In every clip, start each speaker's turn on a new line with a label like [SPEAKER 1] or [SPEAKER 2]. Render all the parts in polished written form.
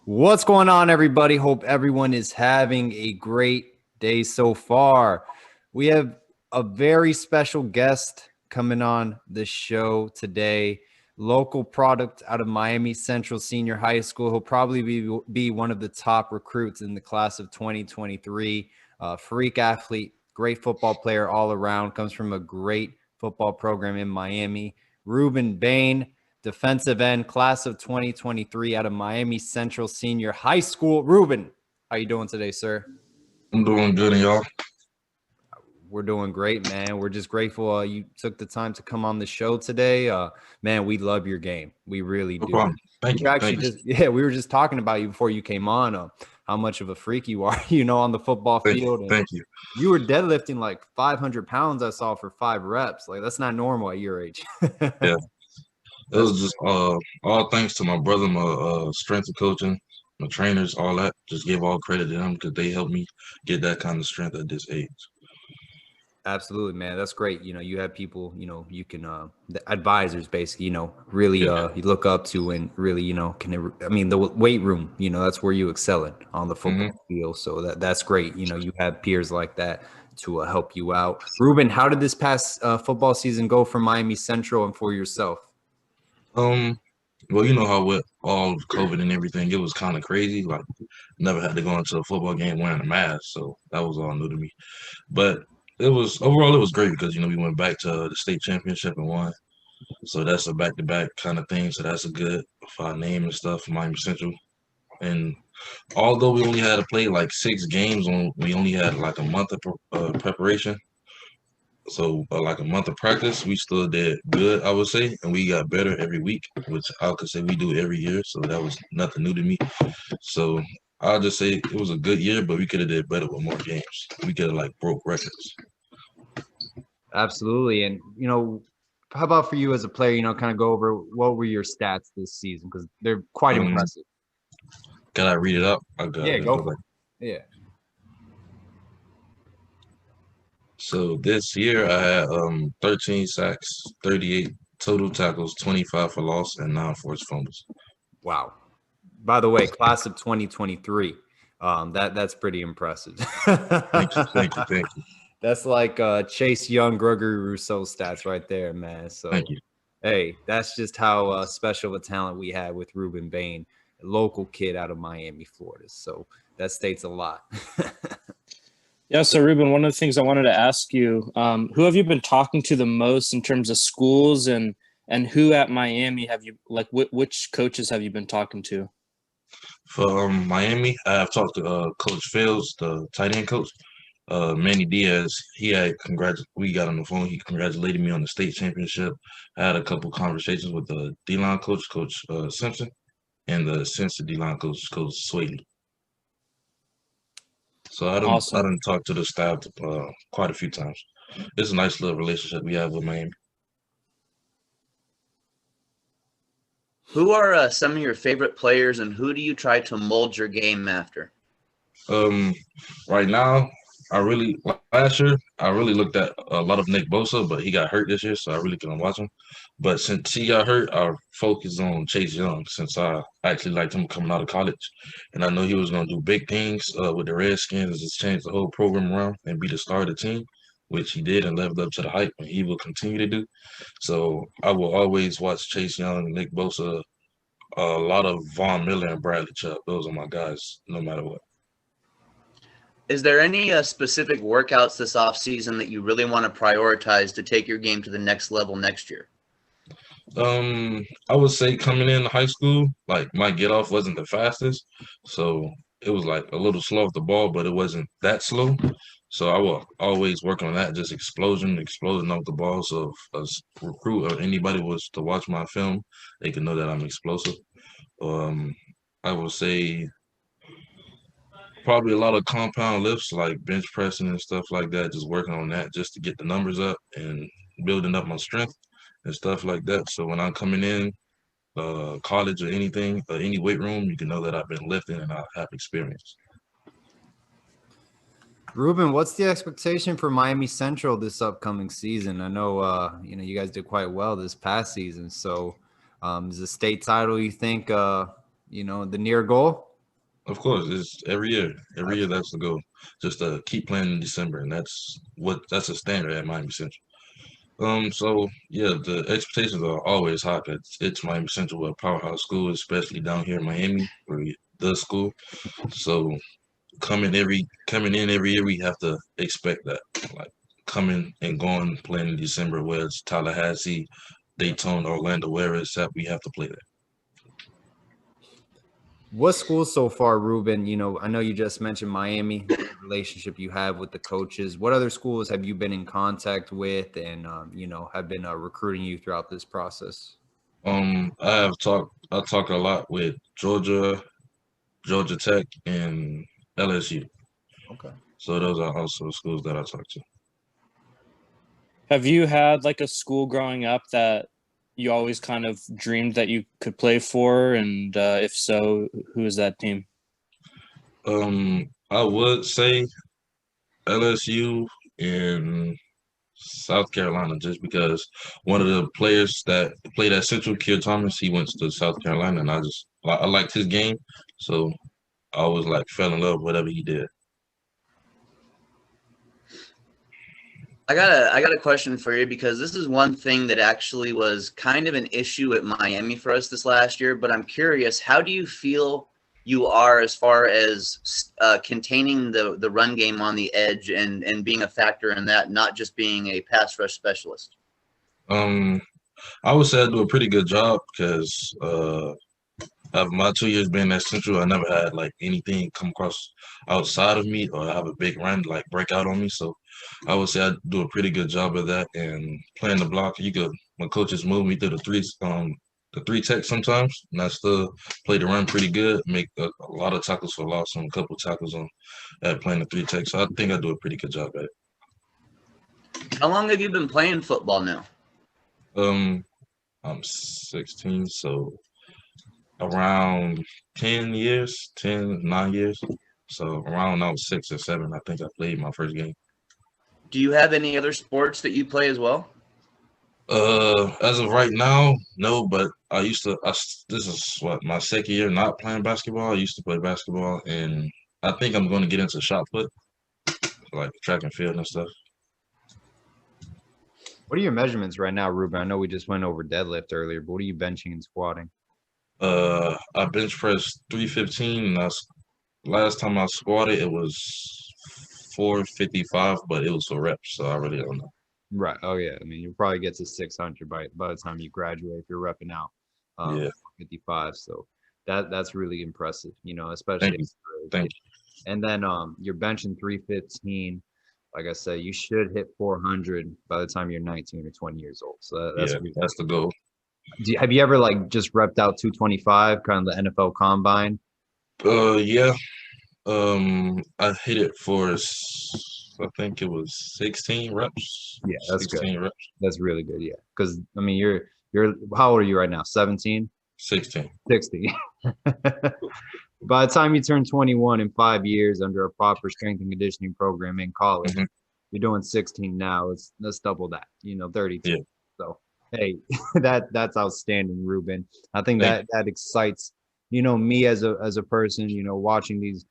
[SPEAKER 1] What's going on, everybody? Hope everyone is having a great day so far. We have a very special guest coming on the show today. Local product out of Miami Central Senior High School. He'll probably be one of the top recruits in the class of 2023. Freak athlete, great football player all around, comes from a great football program in Miami. Rueben Bain, defensive end, class of 2023 out of Miami Central Senior High School. Rueben, how you doing today, sir?
[SPEAKER 2] I'm doing good, and y'all?
[SPEAKER 1] We're doing great, man. We're just grateful you took the time to come on the show today. Man, we love your game. We really
[SPEAKER 2] No
[SPEAKER 1] do.
[SPEAKER 2] problem. Thank you.
[SPEAKER 1] We're actually
[SPEAKER 2] Thank you.
[SPEAKER 1] we were just talking about you before you came on, how much of a freak you are, on the football
[SPEAKER 2] Thank you.
[SPEAKER 1] field. And
[SPEAKER 2] Thank you.
[SPEAKER 1] you were deadlifting like 500 pounds, I saw, for 5 reps. Like, that's not normal at your age.
[SPEAKER 2] Yeah, it was just all thanks to my brother, my strength coaching, my trainers, all that. Just give all credit to them because they helped me get that kind of strength at this age.
[SPEAKER 1] Absolutely, man. That's great. You have people, you can, the advisors basically, really,
[SPEAKER 2] Yeah.
[SPEAKER 1] you look up to and really, the weight room, that's where you excel in on the
[SPEAKER 2] hmm
[SPEAKER 1] football field. So that's great. You have peers like that to help you out. Ruben, how did this past football season go for Miami Central and for yourself?
[SPEAKER 2] Um. Well, you know how with all of COVID and everything, it was kind of crazy. Like, never had to go into a football game wearing a mask, so that was all new to me. But it was overall, it was great because we went back to the state championship and won. So that's a back-to-back kind of thing. So that's a good for our name and stuff for Miami Central. And although we only had to play like 6 games, we only had like a month of preparation. So like a month of practice, we still did good, I would say, and we got better every week, which I could say we do every year. So that was nothing new to me. So I'll just say it was a good year, but we could have did better with more games. We could have like broke records.
[SPEAKER 1] Absolutely. And, how about for you as a player, kind of go over what were your stats this season? Because they're quite
[SPEAKER 2] Um,
[SPEAKER 1] impressive.
[SPEAKER 2] can I read it up? I got
[SPEAKER 1] Yeah,
[SPEAKER 2] it.
[SPEAKER 1] go for it. Yeah.
[SPEAKER 2] So this year I had 13 sacks, 38 total tackles, 25 for loss, and 9 forced fumbles.
[SPEAKER 1] Wow. By the way, class of 2023. That's pretty impressive.
[SPEAKER 2] Thank you, thank you, thank you,
[SPEAKER 1] That's like Chase Young, Gregory Rousseau stats right there, man.
[SPEAKER 2] thank
[SPEAKER 1] So,
[SPEAKER 2] you.
[SPEAKER 1] hey, that's just how special of a talent we have with Rueben Bain, a local kid out of Miami, Florida. So that states a lot.
[SPEAKER 3] Yeah, so Ruben, one of the things I wanted to ask you, who have you been talking to the most in terms of schools, and who at Miami have you, like, which coaches have you been talking to?
[SPEAKER 2] For Miami, I have talked to Coach Fields, the tight end coach. Manny Diaz, we got on the phone. He congratulated me on the state championship. I had a couple conversations with the D-line coach, Coach Simpson, and the assistant D-line coach, Coach Swaley. So I
[SPEAKER 3] Awesome.
[SPEAKER 2] done talked to the staff quite a few times. It's a nice little relationship we have with Miami.
[SPEAKER 4] Who are some of your favorite players, and who do you try to mold your game after?
[SPEAKER 2] Um, right now, last year I really looked at a lot of Nick Bosa, but he got hurt this year, so I really couldn't watch him. But since he got hurt, I focused on Chase Young since I actually liked him coming out of college, and I know he was going to do big things with the Redskins, and just change the whole program around and be the star of the team, which he did and lived up to the hype, and he will continue to do. So I will always watch Chase Young, Nick Bosa, a lot of Von Miller and Bradley Chubb. Those are my guys, no matter what.
[SPEAKER 4] Is there any specific workouts this offseason that you really want to prioritize to take your game to the next level next year?
[SPEAKER 2] I would say coming in high school, like my get off wasn't the fastest, so it was like a little slow off the ball, but it wasn't that slow. So I will always work on that, just exploding off the ball. So if a recruit or anybody was to watch my film, they can know that I'm explosive. Um, I would say probably a lot of compound lifts like bench pressing and stuff like that, just working on that just to get the numbers up and building up my strength and stuff like that. So when I'm coming in, college or anything, any weight room, you can know that I've been lifting and I have experience.
[SPEAKER 1] Ruben, what's the expectation for Miami Central this upcoming season? I know, you guys did quite well this past season. So is the state title, you think, the near goal?
[SPEAKER 2] Of course, it's every year. Every year that's the goal. Just to keep playing in December, and that's a standard at Miami Central. So yeah, the expectations are always high. It's Miami Central, a powerhouse school, especially down here in Miami, the school. So coming in every year, we have to expect that. Like coming and going, playing in December, where it's Tallahassee, Daytona, Orlando, wherever it's at, we have to play there.
[SPEAKER 1] What schools so far, Ruben? I know you just mentioned Miami, the relationship you have with the coaches. What other schools have you been in contact with and, have been recruiting you throughout this process?
[SPEAKER 2] I talk a lot with Georgia Tech, and LSU.
[SPEAKER 1] Okay.
[SPEAKER 2] So those are also schools that I talk to.
[SPEAKER 3] Have you had like a school growing up that you always kind of dreamed that you could play for? And if so, who is that team?
[SPEAKER 2] I would say LSU in South Carolina, just because one of the players that played at Central, Keir Thomas, he went to South Carolina, and I liked his game, so I always fell in love with whatever he did.
[SPEAKER 4] I got a question for you, because this is one thing that actually was kind of an issue at Miami for us this last year. But I'm curious, how do you feel you are as far as containing the run game on the edge and being a factor in that, not just being a pass rush specialist?
[SPEAKER 2] I would say I do a pretty good job because of my 2 years being at Central, I never had anything come across outside of me or have a big run break out on me. So I would say I do a pretty good job of that, and playing the block. My coaches move me through the three tech sometimes, and I still play the run pretty good. Make a lot of tackles for loss and a couple tackles at playing the three tech. So I think I do a pretty good job at it.
[SPEAKER 4] How long have you been playing football now?
[SPEAKER 2] I'm 16, so around 9 years. So around when I was 6 or 7, I think I played my first game.
[SPEAKER 4] Do you have any other sports that you play as well?
[SPEAKER 2] As of right now, no, but this is my second year not playing basketball. I used to play basketball, and I think I'm going to get into shot put, like track and field and stuff.
[SPEAKER 1] What are your measurements right now, Ruben? I know we just went over deadlift earlier, but what are you benching and squatting?
[SPEAKER 2] I bench pressed 315, and last time I squatted, it was 455, but it was for reps, so I really don't know.
[SPEAKER 1] Right. Oh yeah. I mean, you'll probably get to 600 by the time you graduate if you're repping out.
[SPEAKER 2] Yeah.
[SPEAKER 1] 55. So that's really impressive. Especially.
[SPEAKER 2] Thank you.
[SPEAKER 1] And then you're benching 315. Like I said, you should hit 400 by the time you're 19 or 20 years old. So that's
[SPEAKER 2] the goal.
[SPEAKER 1] Have you ever just repped out 225, kind of the NFL Combine?
[SPEAKER 2] Yeah. I hit it for, I think it was 16 reps.
[SPEAKER 1] Yeah, that's
[SPEAKER 2] 16
[SPEAKER 1] good.
[SPEAKER 2] Reps.
[SPEAKER 1] That's really good. Yeah, because I mean, you're how old are you right now? 17.
[SPEAKER 2] 16.
[SPEAKER 1] 60. By the time you turn 21 in 5 years under a proper strength and conditioning program in college, you're doing 16 now. Let's double that. 32.
[SPEAKER 2] Yeah.
[SPEAKER 1] So hey, that's outstanding, Ruben. I think that excites me as a person. Watching these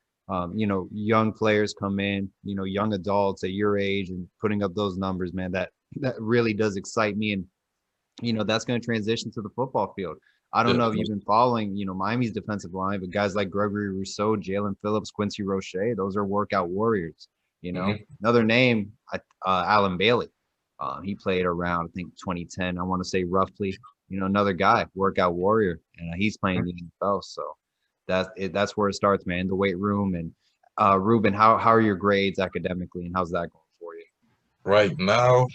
[SPEAKER 1] young players come in, young adults at your age and putting up those numbers, man. That really does excite me, and that's going to transition to the football field. I don't know if you've been following, Miami's defensive line, but guys like Gregory Rousseau, Jalen Phillips, Quincy Roche, those are workout warriors. Another name, Alan Bailey. He played around, I think, 2010. I want to say roughly. Another guy, workout warrior, and he's playing in the NFL. So that's where it starts, man. The weight room. And Ruben, how are your grades academically, and how's that going for you?
[SPEAKER 2] Right now,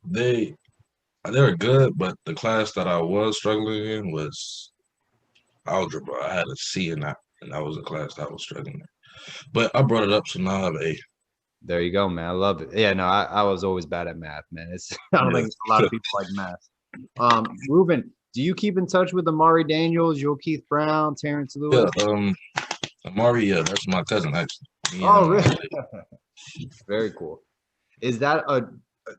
[SPEAKER 2] they were good, but the class that I was struggling in was algebra. I had a C in that, and that was a class that I was struggling in. But I brought it up, so now I have an A.
[SPEAKER 1] There you go, man. I love it. Yeah, no, I was always bad at math, man. I don't think a lot of people like math. Ruben, do you keep in touch with Amari Daniels, Joe Keith Brown, Terrence Lewis?
[SPEAKER 2] Yeah, Amari, that's my cousin, actually.
[SPEAKER 1] Oh, really? Very cool. Is that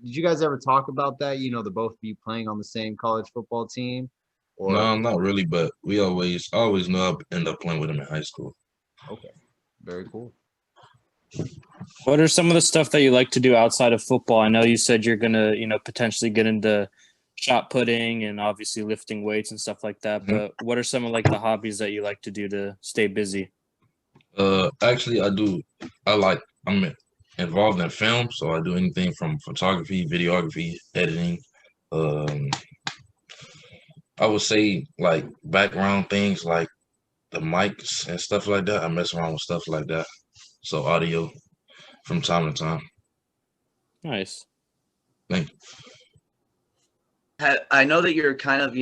[SPEAKER 1] did you guys ever talk about that? The both of you playing on the same college football team? Or?
[SPEAKER 2] No, not really, but I always knew I'd end up playing with him in high school.
[SPEAKER 1] Okay. Very cool.
[SPEAKER 3] What are some of the stuff that you like to do outside of football? I know you said you're gonna, potentially get into shot putting and obviously lifting weights and stuff like that.
[SPEAKER 2] Mhm.
[SPEAKER 3] But what are some of like the hobbies that you like to do to stay busy?
[SPEAKER 2] Actually, I'm involved in film, so I do anything from photography, videography, editing. Um, I would say like background things like the mics and stuff like that. I mess around with stuff like that. So audio from time to time.
[SPEAKER 3] Nice.
[SPEAKER 2] Thank you.
[SPEAKER 4] I know that you're kind of,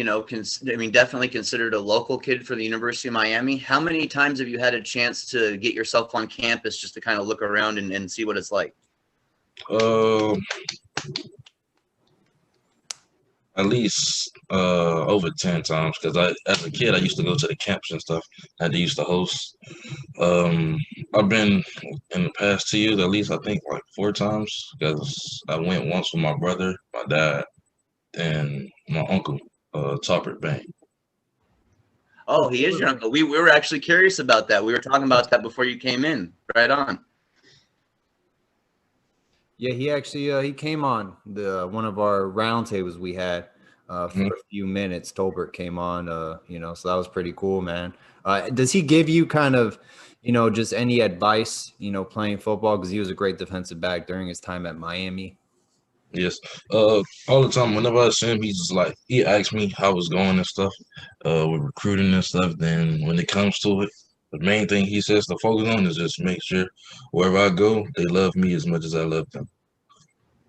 [SPEAKER 4] definitely considered a local kid for the University of Miami. How many times have you had a chance to get yourself on campus just to kind of look around and see what it's like?
[SPEAKER 2] Uh, at least over 10 times because as a kid I used to go to the camps and stuff that they used to host. Um, I've been in the past 2 years at least I think like 4 times because I went once with my brother, my dad, and my uncle, Rueben Bain.
[SPEAKER 4] Oh, he is your uncle. We were actually curious about that. We were talking about that before you came in. Right on.
[SPEAKER 1] Yeah, he actually he came on the one of our roundtables we had for a few minutes. Tolbert came on, so that was pretty cool, man. Does he give you kind of, just any advice, playing football? Because he was a great defensive back during his time at Miami.
[SPEAKER 2] Yes. All the time, whenever I see him, he's just like he asks me how it's going and stuff, with recruiting and stuff. Then when it comes to it, the main thing he says to focus on is just make sure wherever I go, they love me as much as I love them.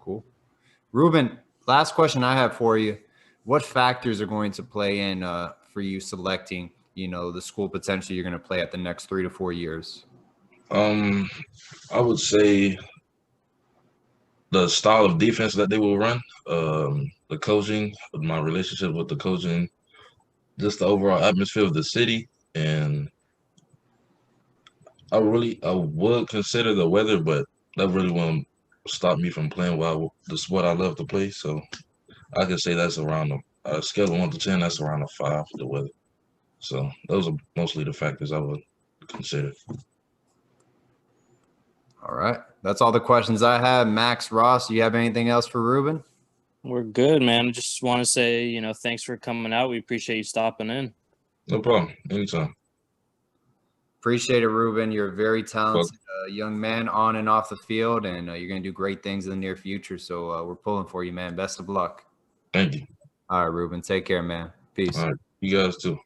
[SPEAKER 1] Cool. Ruben, last question I have for you. What factors are going to play in for you selecting, the school potentially you're going to play at the next 3 to 4 years?
[SPEAKER 2] I would say the style of defense that they will run, the coaching, my relationship with the coaching, just the overall atmosphere of the city, and I would consider the weather, but that really won't stop me from playing the sport I love to play. So I could say that's around a scale of 1 to 10. That's around a 5 for the weather. So those are mostly the factors I would consider.
[SPEAKER 1] All right. That's all the questions I have. Max, Ross, do you have anything else for Ruben?
[SPEAKER 3] We're good, man. I just want to say, thanks for coming out. We appreciate you stopping in.
[SPEAKER 2] No problem. Anytime.
[SPEAKER 1] Appreciate it, Ruben. You're a very talented
[SPEAKER 2] Well,
[SPEAKER 1] young man on and off the field, and you're going to do great things in the near future. So we're pulling for you, man. Best of luck.
[SPEAKER 2] thank you.
[SPEAKER 1] All right, Ruben. Take care, man. Peace.
[SPEAKER 2] All right. You guys too.